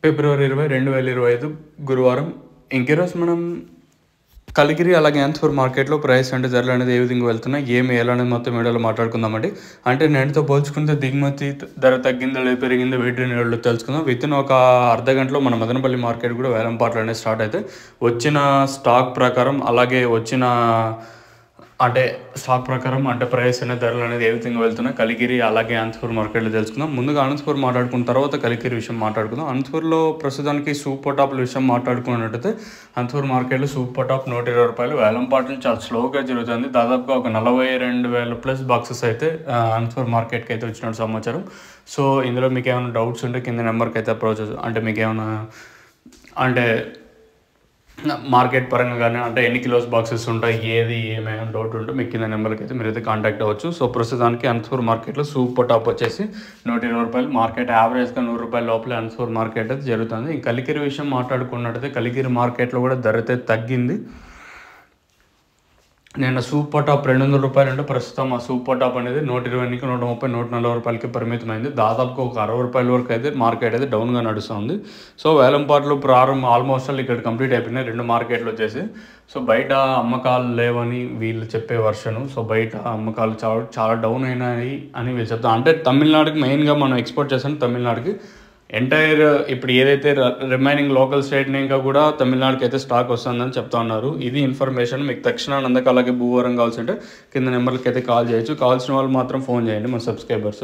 ఫిబ్రవరి 20, 2025 గురువారం. ఇంకీరోజు మనం కలిగిరి అలాగే అనంతపూర్ మార్కెట్లో ప్రైస్ అంటే ధరలు అనేది ఏ విధంగా వెళ్తున్నాయి, ఏమి ఎలా అనేది మొత్తం వీడియోలో మాట్లాడుకుందామండి. అంటే నేటితో పోల్చుకుంటే దిగుమతి ధర తగ్గిందో లేదా పెరిగిందో వీటిని వీడియోలో తెలుసుకుందాం. వితిన్ ఒక అర్ధ గంటలో మన మదనపల్లి మార్కెట్ కూడా వేలంపాట్లు అనేది స్టార్ట్ అయితే వచ్చిన స్టాక్ ప్రకారం అలాగే వచ్చిన స్టాక్ ప్రకారం ప్రైస్ అనే ధరలు అనేది ఏ విధంగా వెళ్తున్నాయి కలిగిరి అలాగే అనంతపూర్ మార్కెట్లో తెలుసుకుందాం. ముందుగా అనంతపూర్ మాట్లాడుకున్న తర్వాత కలిగిరి విషయం మాట్లాడుకుందాం. అనంతపూర్లో ప్రస్తుతానికి సూపర్ టాప్ల విషయం మాట్లాడుకున్నట్టయితే అనంతపూర్ మార్కెట్లో సూపర్ టాప్ 120 రూపాయలు. వేలంపాట్లు చాలా స్లోగా జరుగుతుంది. దాదాపుగా ఒక 42,000 ప్లస్ బాక్సెస్ అయితే అనంతపూర్ మార్కెట్కి అయితే వచ్చినట్టు సమాచారం. సో ఇందులో మీకు ఏమైనా డౌట్స్ ఉంటే కింద నెంబర్కి అయితే అప్రోచ్ మీకు ఏమైనా మార్కెట్ పరంగా కానీ ఎన్ని కిలోస్ బాక్సెస్ ఉంటాయి ఏమైనా డౌట్ ఉంటే మీకు కింద నెంబర్కి అయితే మీరైతే కాంటాక్ట్ అవ్వచ్చు. సో ప్రస్తుతానికి అనంతపూర్ మార్కెట్లో సూపర్ టాప్ వచ్చేసి 120 రూపాయలు. మార్కెట్ యావరేజ్గా 100 రూపాయల లోపలే అనంతపూర్ మార్కెట్ అయితే జరుగుతుంది. ఈ కలిగిరి విషయం మాట్లాడుకున్నట్టయితే కలిగిరి మార్కెట్లో కూడా ధర అయితే తగ్గింది. నేను సూపర్ టాప్ 200 రూపాయలు అంటే ప్రస్తుతం ఆ సూపర్ టాప్ అనేది 120, 130, 140 రూపాయలకి పరిమితమైంది. దాదాపుగా ఒక 60 రూపాయల వరకు అయితే మార్కెట్ అయితే డౌన్గా నడుస్తుంది. సో వేలంపాట్లు ప్రారంభం ఆల్మోస్ట్ ఇక్కడ కంప్లీట్ అయిపోయినాయి 2 మార్కెట్లు వచ్చేసి. సో బయట అమ్మకాలు లేవని వీళ్ళు చెప్పే వర్షను. సో బయట అమ్మకాలు చాలా డౌన్ అయినాయి అని వీళ్ళు చెప్తారు. తమిళనాడుకి మెయిన్గా మనం ఎక్స్పోర్ట్ చేస్తాం. తమిళనాడుకి ఎంటైర్ ఇప్పుడు ఏదైతే రిమైనింగ్ లోకల్ స్టేట్ ఇంకా కూడా తమిళనాడుకి అయితే స్టాక్ వస్తుందని చెప్తా ఉన్నారు. ఇది ఇన్ఫర్మేషన్. మీకు తక్షణ నందక అలాగే భూవరం కావాల్సి ఉంటే కింద నెంబర్లకి అయితే కాల్ చేయొచ్చు. కావాల్సిన వాళ్ళు మాత్రం ఫోన్ చేయండి మన సబ్స్క్రైబర్స్.